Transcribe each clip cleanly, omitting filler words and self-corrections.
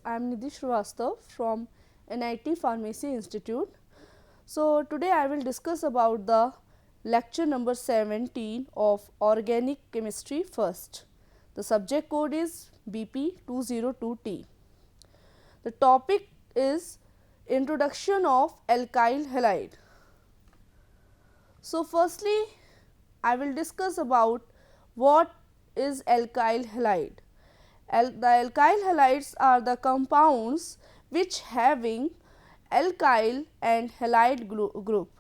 I am Nidhi Srivastav from NIT Pharmacy Institute. So, today I will discuss about the lecture number 17 of Organic Chemistry first. The subject code is BP202T. The topic is Introduction of Alkyl Halide. So, firstly I will discuss about what is alkyl halide. The alkyl halides are the compounds which having alkyl and halide group.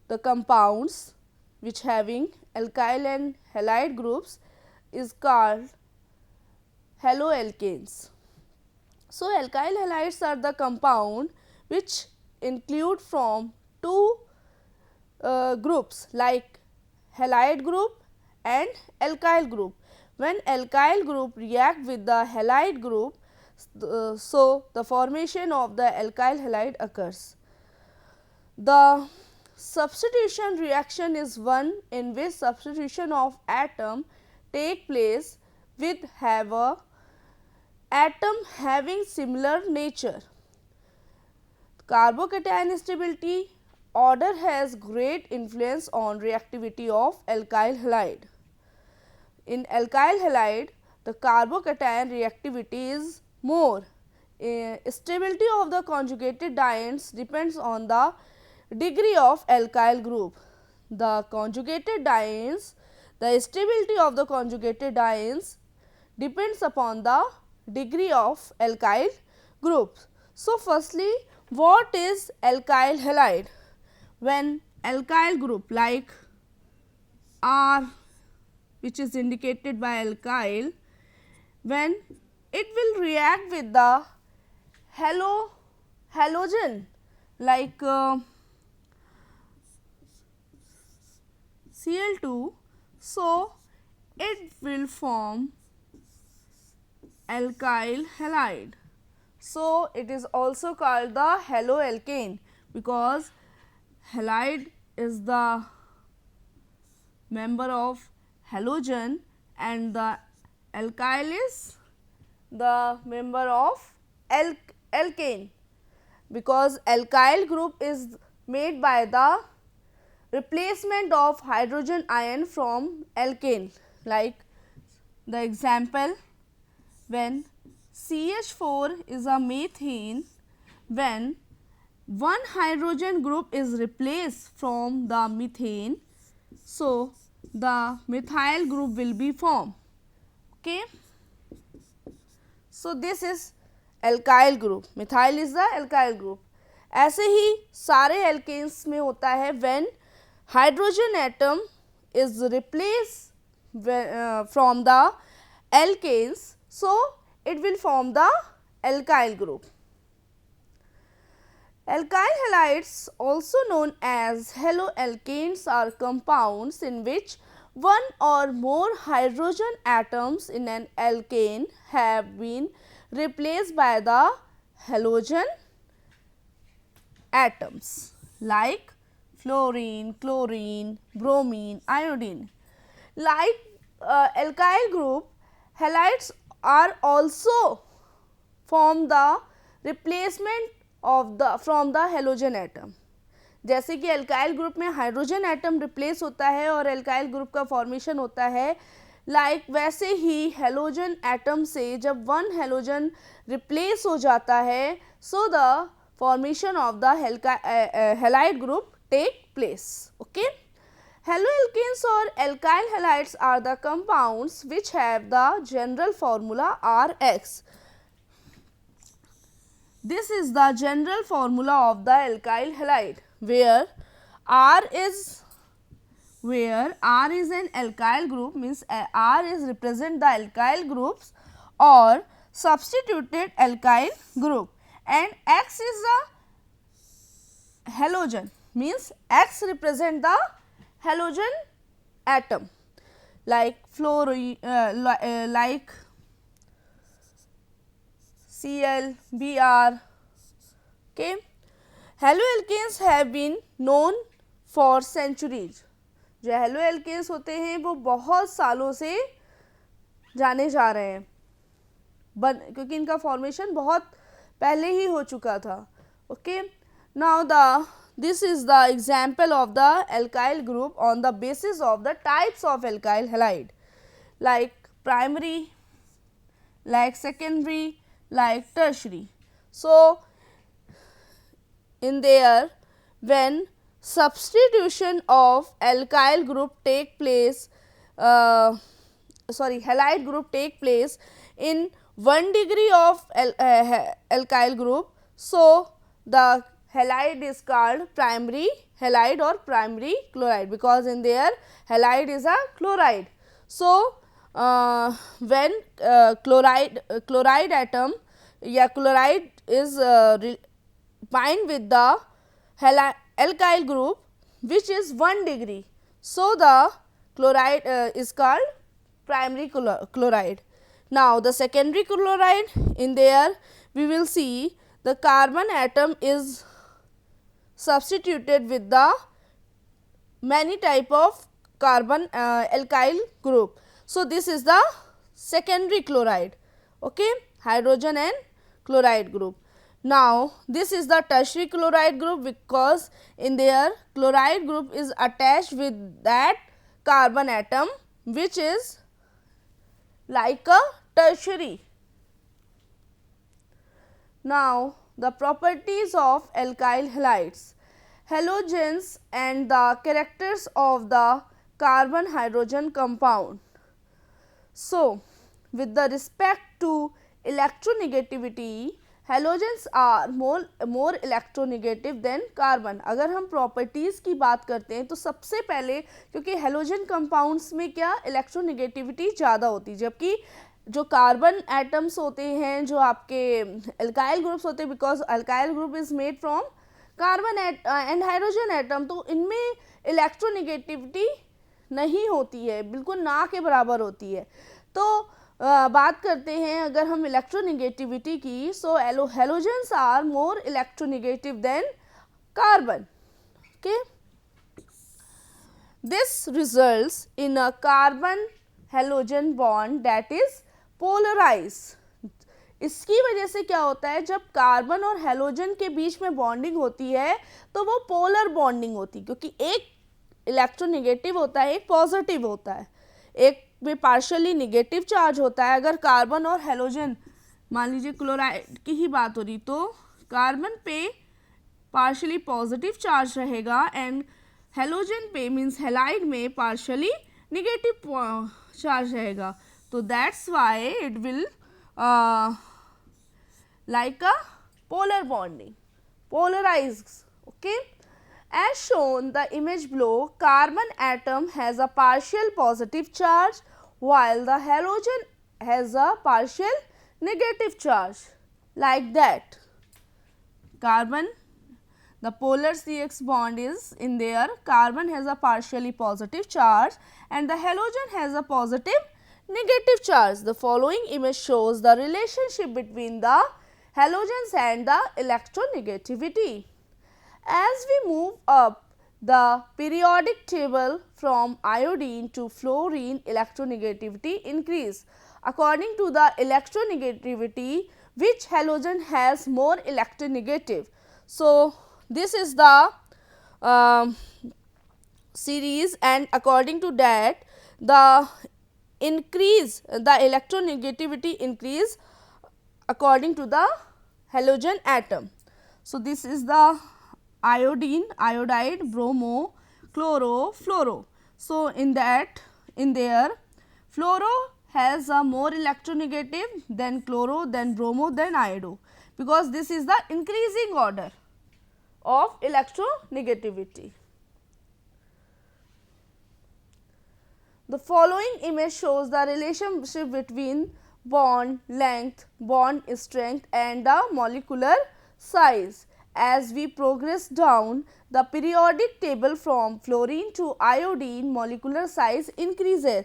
The compounds which having alkyl and halide groups is called haloalkanes. So, alkyl halides are the compound which include from two groups like halide group and alkyl group. When alkyl group react with the halide group, so the formation of the alkyl halide occurs. The substitution reaction is one in which substitution of atom take place with have a atom having similar nature. Carbocation stability order has great influence on reactivity of alkyl halide. In alkyl halide, the carbocation reactivity is more. Stability of the conjugated dienes depends on the degree of alkyl group. The conjugated dienes, the stability of the conjugated dienes depends upon the degree of alkyl group. So, firstly, what is alkyl halide? When alkyl group like R, which is indicated by alkyl, when it will react with the halogen like Cl2, so it will form alkyl halide. So, it is also called the haloalkane because halide is the member of halogen and the alkyl is the member of alkane, because alkyl group is made by the replacement of hydrogen ion from alkane. Like the example, when CH4 is a methane, when one hydrogen group is replaced from the methane, so the methyl group will be formed. Okay. So, this is alkyl group, methyl is the alkyl group. ऐसे ही सारे alkanes में होता है when hydrogen atom is replaced from the alkanes, so it will form the alkyl group. Alkyl halides, also known as haloalkanes, are compounds in which one or more hydrogen atoms in an alkane have been replaced by the halogen atoms like fluorine, chlorine, bromine, iodine. Like alkyl group, halides are also form the replacement of the from the halogen atom. जैसे कि alkyl group में hydrogen atom replace होता है और alkyl group का formation होता है, like वैसे ही हेलोजन एटम से जब वन हेलोजन रिप्लेस हो जाता है, so the formation of the halide group take place. Okay. Haloalkanes or alkyl halides are the compounds which have the general formula Rx. This is the general formula of the alkyl halide, where R is an alkyl group, means R is represent the alkyl groups or substituted alkyl group, and X is the halogen, means X represent the halogen atom like fluorine, like Cl, Br. Okay. Haloalkanes have been known for centuries. जो haloalkanes होते हैं वो बहुत सालों से जाने जा रहे हैं. क्योंकि इनका फॉर्मेशन बहुत पहले ही हो चुका था. Okay, now this is the example of the alkyl group on the basis of the types of alkyl halide, like primary, like secondary, like tertiary. So in there, when substitution of alkyl group take place, halide group take place in 1 degree of alkyl group, so the halide is called primary halide or primary chloride, because in there halide is a chloride. So when chloride atom chloride is bind with the alkyl group which is 1 degree, so the chloride is called primary chloride. Now the secondary chloride, in there we will see the carbon atom is substituted with the many type of carbon alkyl group. So this is the secondary chloride, okay, hydrogen and chloride group. Now this is the tertiary chloride group, because in there chloride group is attached with that carbon atom which is like a tertiary. Now the properties of alkyl halides, halogens and the characters of the carbon hydrogen compound. So with the respect to electronegativity, halogens are more electronegative than carbon. अगर हम properties की बात करते हैं तो सबसे पहले, क्योंकि halogen compounds में क्या electronegativity ज़्यादा होती है, जबकि जो कार्बन एटम्स होते हैं, जो आपके अल्काइल ग्रुप्स होते हैं, because alkyl group is made from carbon and hydrogen atom, तो इनमें इलेक्ट्रोनेगेटिविटी नहीं होती है, बिल्कुल ना के बराबर होती है. तो बात करते हैं अगर हम इलेक्ट्रोनेगेटिविटी की, so halogens are more electronegative than carbon. Okay, this results in a carbon halogen bond that is polarize. इसकी वजह से क्या होता है, जब कार्बन और हेलोजन के बीच में बॉन्डिंग होती है तो वो पोलर बॉन्डिंग होती है, क्योंकि एक इलेक्ट्रोनेगेटिव होता है, एक पॉजिटिव होता है, एक में पार्शियली नेगेटिव चार्ज होता है. अगर कार्बन और हेलोजन, मान लीजिए क्लोराइड की ही बात हो रही, तो कार्बन पे पार्शियली पॉजिटिव चार्ज रहेगा एंड हेलोजन पे मीन्स हेलाइड में पार्शियली नेगेटिव चार्ज रहेगा. तो that's why it will like a polar bonding, polarized. Okay, as shown the image below, carbon atom has a partial positive charge while the halogen has a partial negative charge, like that. Carbon, the polar CX bond is in there, carbon has a partially positive charge and the halogen has a positive negative charge. The following image shows the relationship between the halogens and the electronegativity. As we move up the periodic table from iodine to fluorine, electronegativity increase. According to the electronegativity, which halogen has more electronegative? So this is the series, and according to that the electronegativity increase according to the halogen atom. So this is the iodine, iodide, bromo, chloro, fluoro. So in there fluoro has a more electronegative than chloro, then bromo, then iodo, because this is the increasing order of electronegativity. The following image shows the relationship between bond length, bond strength and the molecular size. As we progress down the periodic table from fluorine to iodine, molecular size increases.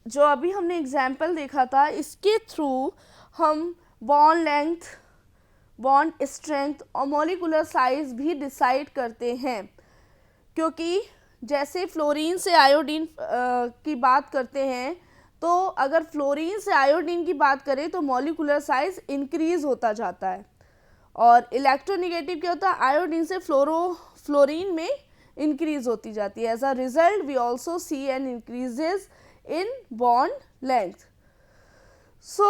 जो अभी हमने example देखा था, इसके through हम bond length, bond strength और molecular size भी decide करते हैं, क्योंकि जैसे फ्लोरीन से आयोडीन की बात करते हैं तो अगर फ्लोरीन से आयोडीन की बात करें तो मॉलिकुलर साइज इंक्रीज होता जाता है, और इलेक्ट्रोनेगेटिव क्या होता है, आयोडीन से फ्लोरीन में इंक्रीज होती जाती है. As a result we also see an increases in bond length. So,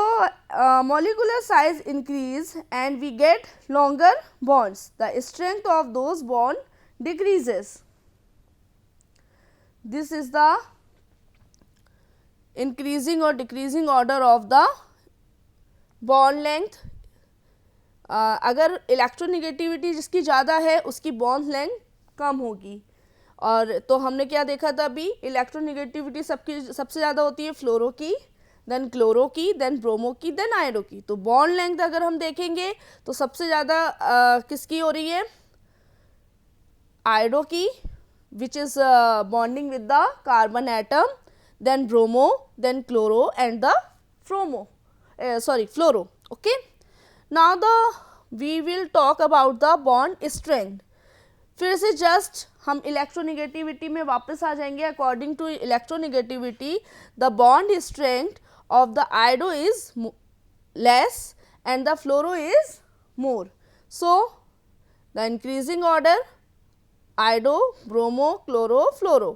molecular size increase and we get longer bonds. The strength of those bond decreases. This is the increasing or decreasing order of the bond length. अगर electronegativity जिसकी ज़्यादा है उसकी bond length कम होगी. और तो हमने क्या देखा था अभी, इलेक्ट्रोनेगेटिविटी सबसे ज़्यादा होती है फ्लोरो की, देन क्लोरो की, देन ब्रोमो की, देन आयोडो की. तो बॉन्ड लेंथ अगर हम देखेंगे तो सबसे ज़्यादा किसकी हो रही है, आयोडो की, which is bonding with the carbon atom, then bromo, then chloro and the fluoro. Okay, now we will talk about the bond strength. फिर से जस्ट हम इलेक्ट्रोनेगेटिविटी में वापस आ जाएंगे. According to electronegativity the bond strength of the iodo is less and the fluoro is more. So, the increasing order iodo, bromo, chloro, fluoro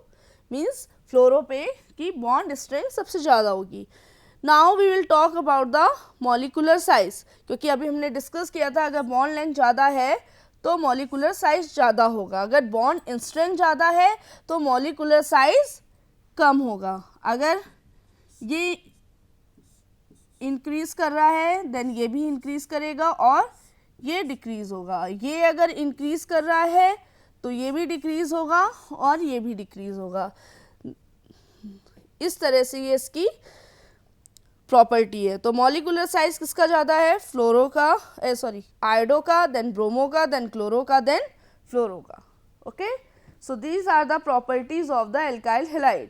means fluoro पे की bond strength सबसे ज़्यादा होगी. Now we will talk about the molecular size, क्योंकि अभी हमने discuss किया था अगर bond length ज़्यादा है तो molecular size ज़्यादा होगा, अगर bond strength ज़्यादा है तो molecular size कम होगा. अगर ये इंक्रीज कर रहा है देन ये भी इंक्रीज करेगा और ये डिक्रीज होगा. ये अगर इंक्रीज कर रहा है तो ये भी डिक्रीज होगा और ये भी डिक्रीज होगा. इस तरह से ये इसकी प्रॉपर्टी है. तो मॉलिकुलर साइज किसका ज़्यादा है, फ्लोरो का, आयोडो का, देन ब्रोमो का, देन क्लोरो का, देन फ्लोरो का. Okay, so these are the properties of the alkyl halide.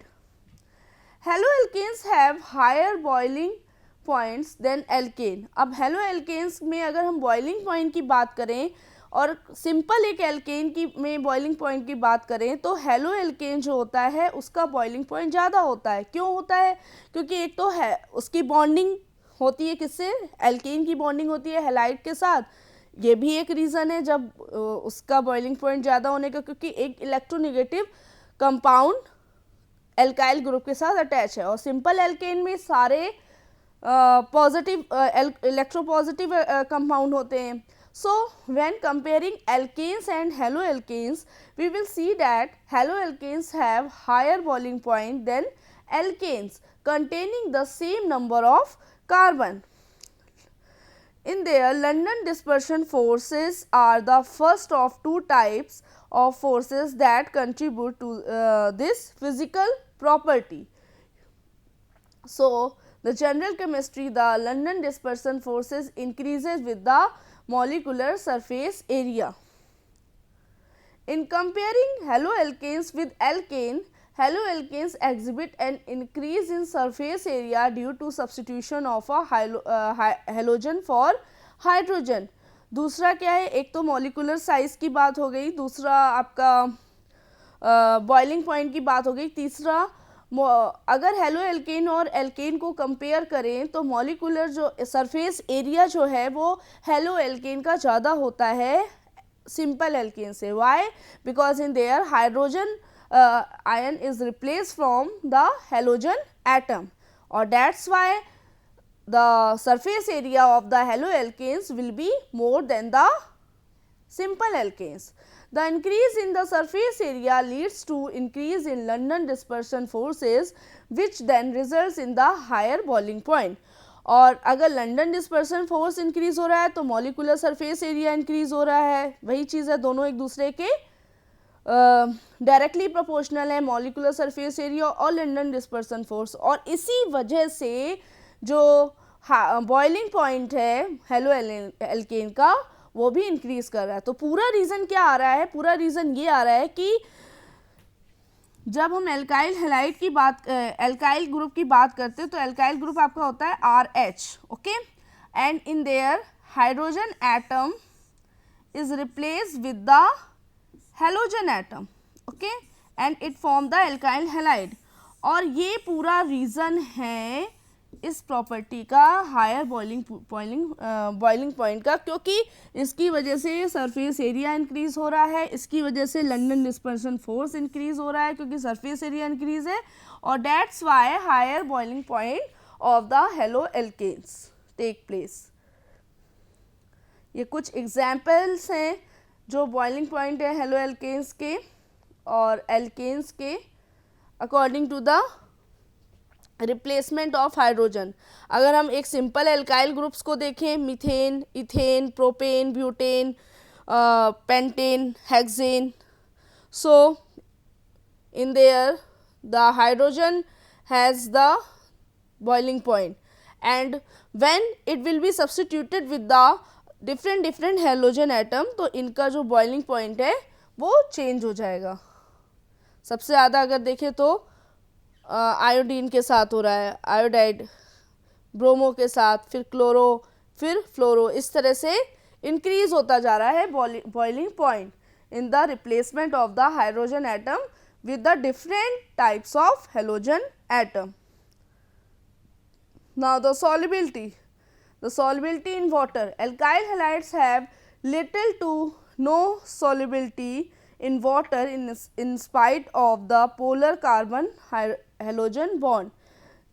Haloalkanes have higher boiling points than alkane. अब हेलोएल्केन्स में अगर हम बॉइलिंग पॉइंट की बात करें और सिंपल एक एल्केन की में बॉइलिंग पॉइंट की बात करें तो हेलोएल्केन जो होता है उसका बॉइलिंग पॉइंट ज़्यादा होता है. क्यों होता है, क्योंकि एक तो है उसकी बॉन्डिंग होती है किससे, एल्केन की बॉन्डिंग होती है हैलाइड के साथ. ये भी एक रीज़न है जब उसका बॉइलिंग पॉइंट ज़्यादा होने का, क्योंकि एक इलेक्ट्रोनेगेटिव कंपाउंड एल्काइल ग्रुप के साथ अटैच है और सिंपल एल्केन में सारे पॉजिटिव इलेक्ट्रोपॉजिटिव कंपाउंड होते हैं. So, when comparing alkanes and haloalkanes, we will see that haloalkanes have higher boiling point than alkanes containing the same number of carbon. In their London dispersion forces are the first of two types of forces that contribute to this physical property. So, the general chemistry, the London dispersion forces increases with the molecular surface area. In comparing haloalkanes with alkane, haloalkanes exhibit an increase in surface area due to substitution of a halogen for hydrogen. दूसरा क्या है, एक तो molecular size की बात हो गई, दूसरा आपका boiling point की बात हो गई, तीसरा अगर हेलोएल्केन और एल्केन को कंपेयर करें तो मॉलिकुलर जो सरफेस एरिया जो है वो हेलोएल्केन का ज़्यादा होता है सिंपल एल्केन से. Why, because in their hydrogen ion is replace from the halogen atom और that's why the surface area of the haloalkanes will be more than the simple alkanes. The increase in the surface area leads to increase in London dispersion forces which then results in the higher boiling point. और अगर London dispersion force increase हो रहा है तो molecular surface area increase हो रहा है. वही चीज़ है, दोनों एक दूसरे के डायरेक्टली प्रोपोर्शनल है, मॉलिकुलर सरफेस एरिया और लंडन डिस्पर्सन फोर्स. और इसी वजह से जो बॉइलिंग पॉइंट है हेलोएल्केन का वो भी इंक्रीज कर रहा है. तो पूरा रीज़न क्या आ रहा है, पूरा रीज़न ये आ रहा है कि जब हम एल्काइल हैलाइड की बात, एल्काइल ग्रुप की बात करते हैं तो एल्काइल ग्रुप आपका होता है RH. Okay, and in their hydrogen atom is replace with the halogen atom. Okay, and it form the alkyl halide. और ये पूरा रीज़न है इस प्रॉपर्टी का हायर बॉइलिंग पॉइंट का, क्योंकि इसकी वजह से सरफेस एरिया इंक्रीज हो रहा है, इसकी वजह से लंदन डिस्पर्शन फोर्स इंक्रीज हो रहा है क्योंकि सरफेस एरिया इंक्रीज है, और that's why higher boiling point of the haloalkanes take place. ये कुछ एग्जाम्पल्स हैं जो बॉइलिंग पॉइंट है हेलो एल्केन्स के और एल्केन्स के according to the replacement of hydrogen. अगर हम एक सिंपल एल्काइल ग्रुप्स को देखें, methane, ethane, propane, butane, pentane, hexane, so in there the hydrogen has the boiling point, and when it will be substituted with the different halogen atom, तो इनका जो boiling point है वो change हो जाएगा। सबसे ज़्यादा अगर देखें तो आयोडीन के साथ हो रहा है, आयोडाइड, ब्रोमो के साथ, फिर क्लोरो, फिर फ्लोरो, इस तरह से इंक्रीज होता जा रहा है boiling point in the replacement of the hydrogen atom with the different types of halogen atom. Now the solubility. The solubility in water. Alkyl halides have little to no solubility in water in spite of the polar carbon halogen bond.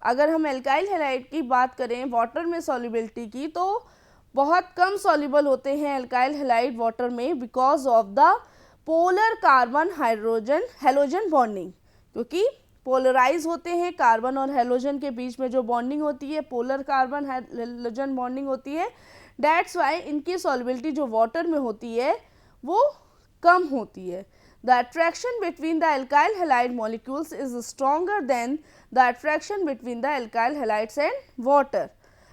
अगर हम alkyl halide की बात करें water में solubility की, तो बहुत कम soluble होते हैं एल्काइल हैलाइड वाटर में because of the polar carbon hydrogen halogen bonding, क्योंकि पोलराइज होते हैं कार्बन और हेलोजन के बीच में जो बॉन्डिंग होती है पोलर कार्बन हेलोजन बॉन्डिंग होती है, दैट्स वाई इनकी सॉल्युबिलिटी जो वाटर में होती है वो कम होती है। The attraction between the alkyl halide molecules is stronger than the attraction between the alkyl halides and water.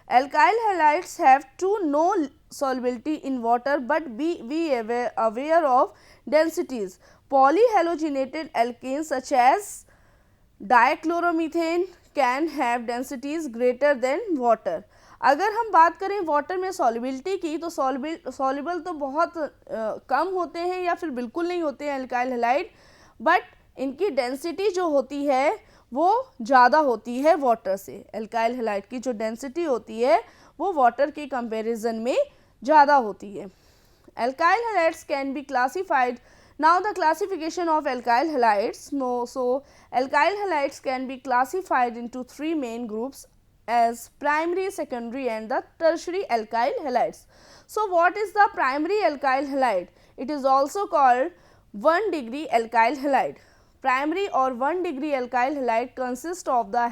Alkyl halides have no solubility in water, but be aware of densities. Polyhalogenated alkanes such as dichloromethane can have densities greater than water. अगर हम बात करें water में solubility की, तो soluble तो बहुत कम होते हैं या फिर बिल्कुल नहीं होते हैं एल्काइल हैलाइड, बट इनकी डेंसिटी जो होती है वो ज़्यादा होती है वाटर से। एल्काइल हैलाइड की जो डेंसिटी होती है वो वाटर के कंपैरिजन में ज़्यादा होती है। Alkyl halides can be classified. Now the classification of alkyl halides. So alkyl halides can be classified into 3 main groups as primary, secondary and the tertiary alkyl halides. So what is the primary alkyl halide? It is also called 1 degree alkyl halide. Primary or 1 degree alkyl halide consists of the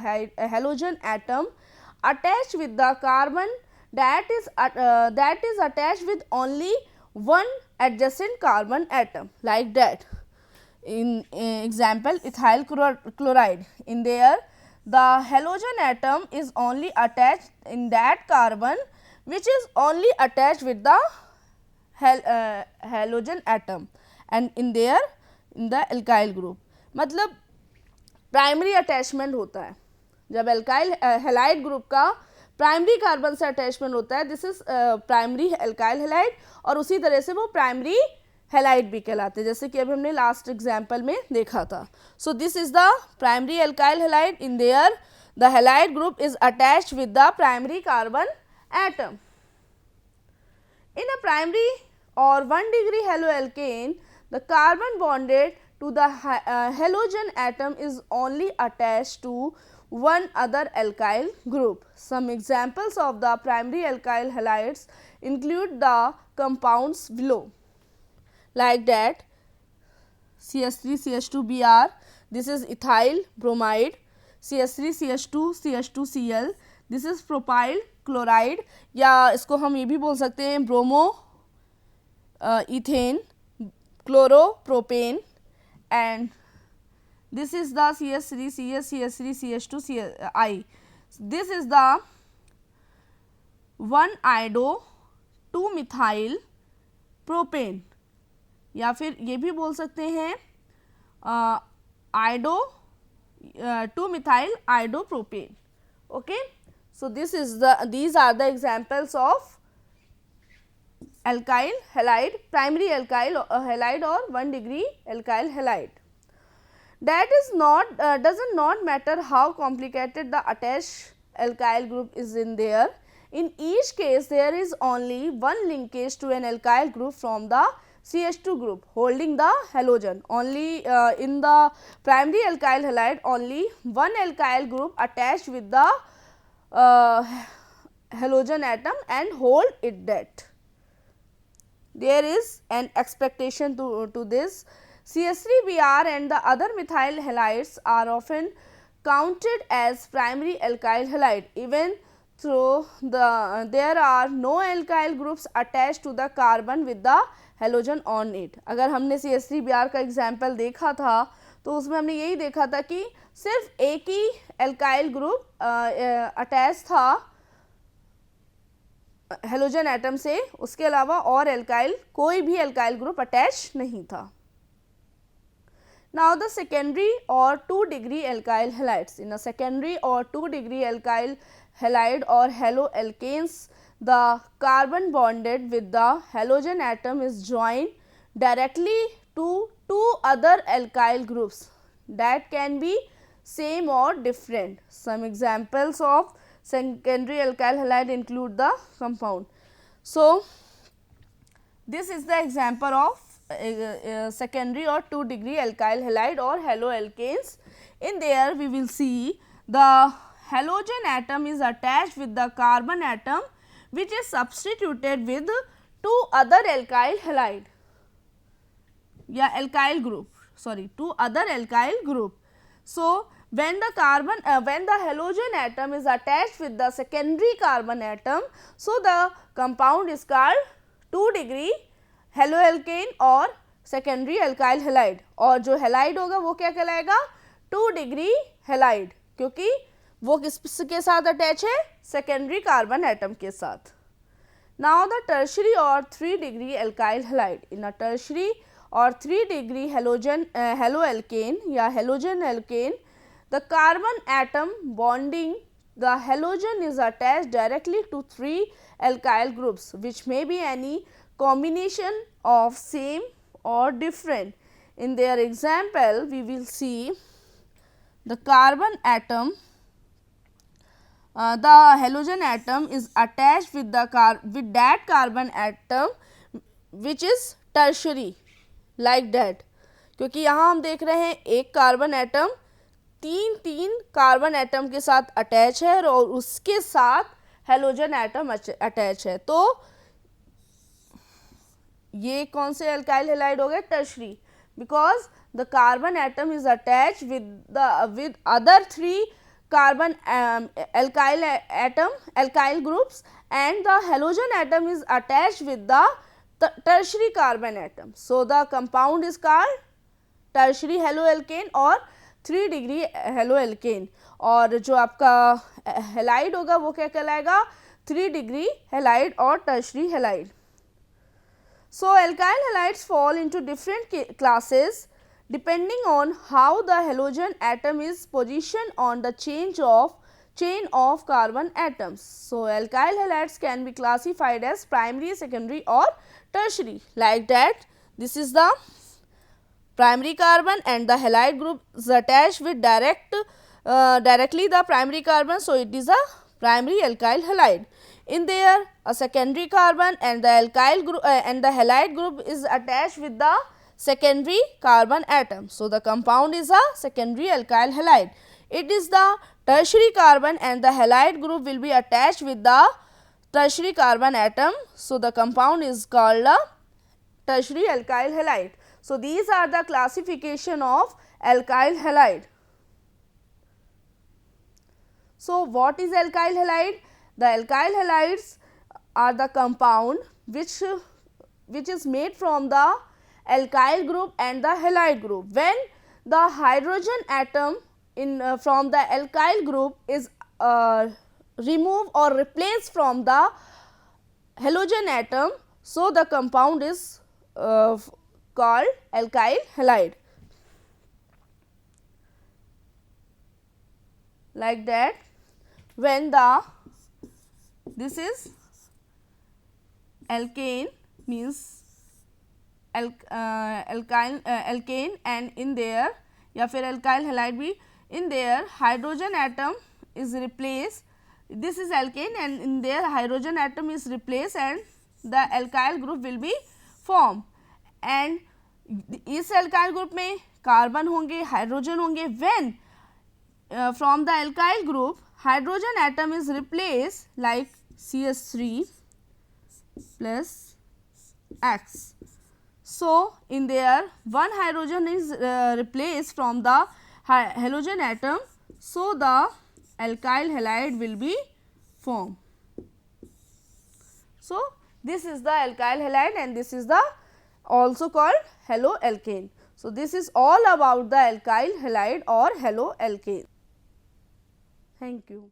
halogen atom attached with the carbon that is attached with only one adjacent carbon atom, like that. In example, ethyl chloride. In there the halogen atom is only attached in that carbon which is only attached with the halogen atom, and in there in the alkyl group. मतलब primary attachment होता है जब alkyl halide group का primary carbon से attachment होता है, this is primary alkyl halide, और उसी तरह से वो प्राइमरी हैलाइड भी कहलाते हैं, जैसे कि अभी हमने लास्ट एग्जाम्पल में देखा था। So this is the primary alkyl halide. In their the halide group is attached with the primary carbon atom. In a primary और 1 degree haloalkane, the carbon bonded to the halogen atom is only attached to one other alkyl group. Some examples of the primary alkyl halides include the compounds below, like that CH3CH2Br, this is ethyl bromide, CH3CH2CH2Cl, this is propyl chloride, या इसको हम ये भी बोल सकते हैं bromo ethane, chloropropane, and this is the CH3CH, CH3CH2Cl. This is the 1-iodo-2-methyl propane, या फिर ये भी बोल सकते हैं आइडो 2-methyl iodopropane. Okay, so these are the examples of alkyl halide, primary alkyl halide or 1 degree alkyl halide. that is not doesn't not matter how complicated the attached alkyl group is in there. In each case there is only one linkage to an alkyl group from the CH2 group holding the halogen. Only in the primary alkyl halide only one alkyl group attached with the halogen atom and hold it that. There is an expectation to this. CH3Br and the other methyl halides are often counted as primary alkyl halide even though there are no alkyl groups attached to the carbon with the halogen on it. अगर हमने CH3Br का example देखा था तो उसमें हमने यही देखा था कि सिर्फ एक ही alkyl ग्रुप अटैच था हेलोजन एटम से, उसके अलावा और एल्काइल कोई भी एल्काइल ग्रुप अटैच नहीं था. Now the secondary or 2 degree alkyl halides. In a secondary or 2 degree alkyl halide or haloalkanes, the carbon bonded with the halogen atom is joined directly to 2 other alkyl groups that can be same or different. Some examples of secondary alkyl halide include the compound. So, this is the example of secondary or 2 degree alkyl halide or haloalkanes. In there we will see the halogen atom is attached with the carbon atom which is substituted with 2 other alkyl halide alkyl group, sorry, 2 other alkyl group. So, when the halogen atom is attached with the secondary carbon atom, so the compound is called 2 degree haloalkane और secondary alkyl halide. और जो halide होगा वो क्या कहलाएगा? 2 degree halide, क्योंकि वो किसके साथ अटैच है? सेकेंडरी कार्बन एटम के साथ. नाउ द टर्शरी और 3 degree alkyl halide. In a tertiary और 3 डिग्री हेलोएल्केन या halogen alkane, the carbon atom bonding the halogen is attached directly to 3 alkyl groups which may be any combination of same or different. In their example, we will see the carbon atom, the halogen atom is attached with that carbon atom which is tertiary like that. क्योंकि यहाँ हम देख रहे हैं एक carbon atom तीन carbon atom के साथ अटैच है और उसके साथ हेलोजन एटम अटैच है. तो ये कौन से अल्काइल हेलाइड हो गए? Tertiary, because the carbon atom is attach with other 3 carbon alkyl groups and the halogen atom is attached with the tertiary carbon atom. So, the compound is called tertiary haloalkane or 3 degree haloalkane. और जो आपका halide होगा वो क्या कहलाएगा? 3 degree halide और tertiary halide. So, alkyl halides fall into different classes depending on how the halogen atom is positioned on the chain of carbon atoms. So, alkyl halides can be classified as primary, secondary or tertiary like that. This is the primary carbon and the halide group is attached with directly the primary carbon. So, it is a primary alkyl halide. In there a secondary carbon and the alkyl group and the halide group is attached with the secondary carbon atom. So, the compound is a secondary alkyl halide. It is the tertiary carbon and the halide group will be attached with the tertiary carbon atom. So, the compound is called a tertiary alkyl halide. So, these are the classification of alkyl halide. So, what is alkyl halide? The alkyl halides are the compound which is made from the alkyl group and the halide group. When the hydrogen atom from the alkyl group is removed or replaced from the halogen atom, so the compound is called alkyl halide. Like that, when this is alkane means alkane and in there या फिर alkyl halide भी, in their hydrogen atom is replaced, this is alkane and in their hydrogen atom is replaced and the alkyl group will be formed and इस alkyl group में carbon होंगे, hydrogen होंगे, when from the alkyl group hydrogen atom is replaced like CH3 plus X. So, in there one hydrogen is replaced from the halogen atom, so the alkyl halide will be formed. So, this is the alkyl halide and this is the also called haloalkane. So, this is all about the alkyl halide or haloalkane. Thank you.